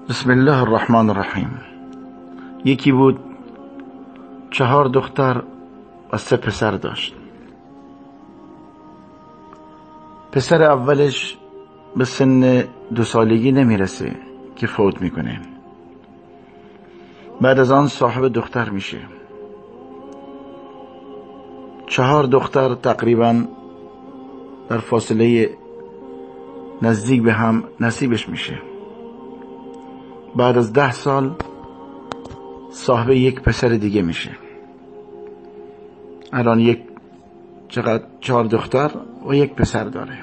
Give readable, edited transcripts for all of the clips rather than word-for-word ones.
بسم الله الرحمن الرحیم. یکی بود 4 دختر و 3 پسر داشت. پسر اولش به سن 2 سالگی نمیرسه که فوت میکنه. بعد از آن صاحب دختر میشه. 4 دختر تقریبا در فاصله نزدیک به هم نصیبش میشه. بعد از 10 سال صاحب 1 پسر دیگه میشه. الان 4 دختر و 1 پسر داره.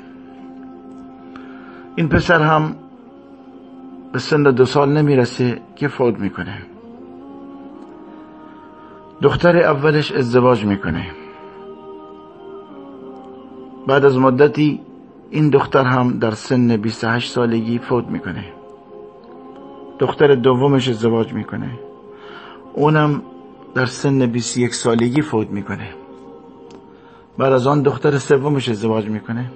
این پسر هم به سن 2 سال نمیرسه که فوت میکنه. دختر اولش ازدواج میکنه. بعد از مدتی این دختر هم در سن 28 سالگی فوت میکنه. دختر دومش ازدواج میکنه. اونم در سن 21 سالگی فوت میکنه. بعد از آن دختر سومش ازدواج میکنه.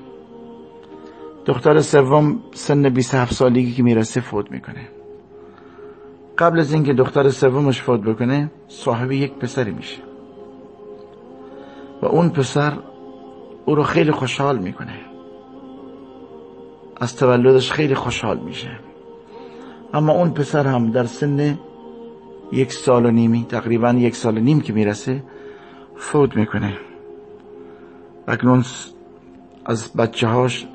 دختر سوم سن 27 سالگی که میرسه فوت میکنه. قبل از اینکه دختر سومش فوت بکنه صاحب 1 پسری میشه و اون پسر او رو خیلی خوشحال میکنه. از تولدش خیلی خوشحال میشه. اما اون پسر هم در سن 1 سال و نیمی، تقریبا 1 سال و نیم که میرسه فوت میکنه. اکنون از بچه هاش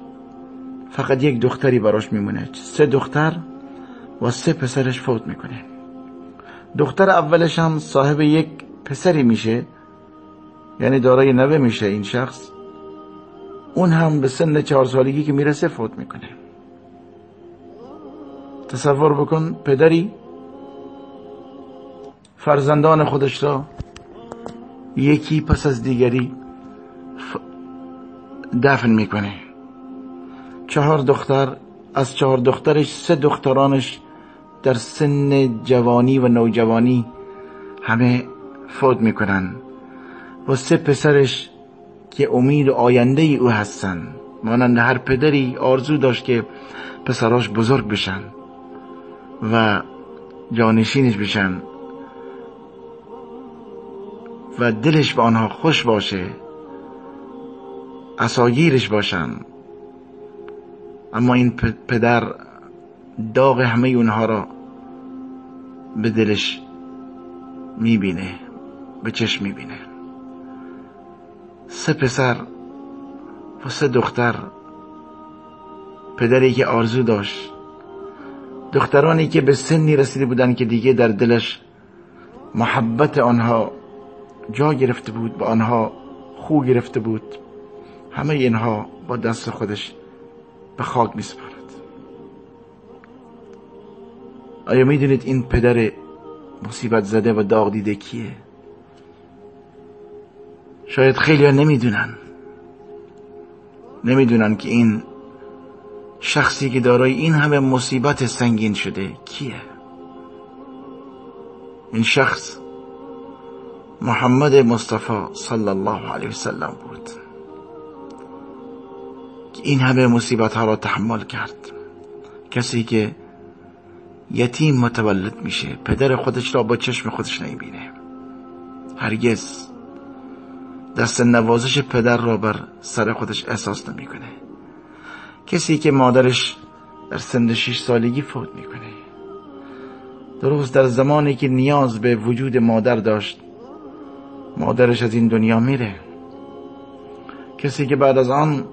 فقط 1 دختری براش میمونه. 3 دختر و 3 پسرش فوت میکنه. دختر اولش هم صاحب 1 پسری میشه، یعنی دارای نوه میشه این شخص. اون هم به سن 4 سالگی که میرسه فوت میکنه. تصور بکن پدری فرزندان خودش را یکی پس از دیگری دفن میکنه. 4 دختر، از 4 دخترش 3 دخترانش در سن جوانی و نوجوانی همه فوت میکنن و 3 پسرش که امید آینده او هستن. مانند هر پدری آرزو داشت که پسراش بزرگ بشن و جانشینش بشن و دلش به آنها خوش باشه، عصاگیرش باشن. اما این پدر داغ همه اونها را به دلش میبینه، به چشم میبینه. 3 پسر و 3 دختر، پدری که آرزو داشت دخترانی که به سنی رسیده بودن که دیگه در دلش محبت آنها جا گرفته بود، به آنها خو گرفته بود، همه اینها با دست خودش به خاک میسپارد. آیا میدونید این پدر مصیبت زده و داغ دیده کیه؟ شاید خیلی ها نمیدونن که این شخصی که دارای این همه مصیبت سنگین شده کیه. این شخص محمد مصطفی صلی الله علیه وسلم بود که این همه مصیبت ها را تحمل کرد. کسی که یتیم متولد میشه، پدر خودش را با چشم خودش نمیبینه، هرگز دست نوازش پدر را بر سر خودش احساس نمیکنه. کسی که مادرش در سن 6 سالگی فوت میکنه، درست در زمانی که نیاز به وجود مادر داشت مادرش از این دنیا میره. کسی که بعد از آن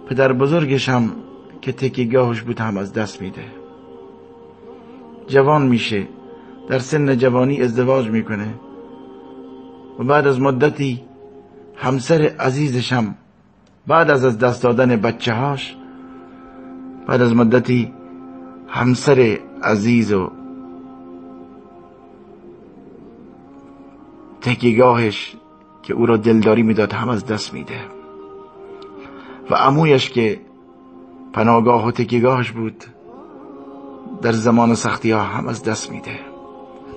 پدر بزرگش هم که تکیه‌گاهش بود هم از دست میده. جوان میشه، در سن جوانی ازدواج میکنه و بعد از مدتی همسر عزیزش هم بعد از دست دادن بچه هاش، بعد از مدتی همسر عزیز و تکیه‌گاهش که او را دلداری میداد هم از دست میده و عمویش که پناهگاه و تکیه‌گاهش بود در زمان سختی ها هم از دست میده.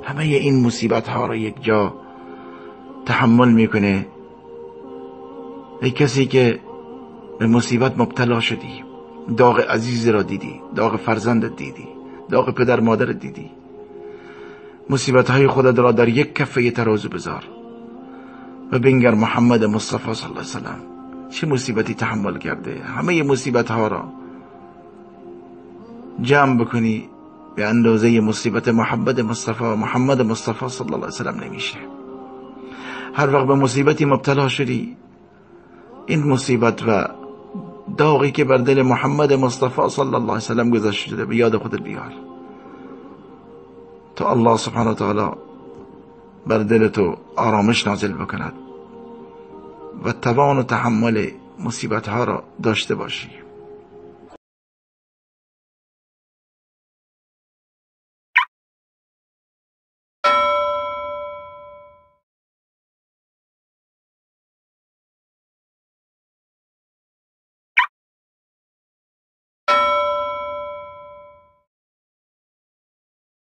همه این مصیبت ها را یک جا تحمل میکنه. ای کسی که به مصیبت مبتلا شدی، داغ عزیز را دیدی، داغ فرزندت دیدی، داغ پدر مادر دیدی، مصیبت های خودت را در یک کفه ترازو بذار و بنگر محمد مصطفی صلی الله علیه وسلم چه مصیبتی تحمل کرده. همه مصیبت ها را جمع بکنی به اندازه مصیبت محمد مصطفی صلی الله علیه وسلم نمیشه. هر وقت به مصیبتی مبتلا شدی، این مصیبت و داغی که بر دل محمد مصطفی صلی الله علیه وسلم گذاشته شده به یاد خودت بیار تا الله سبحانه و تعالی بر دل تو آرامش نازل بکند و توان و تحمل مصیبت ها را داشته باشی.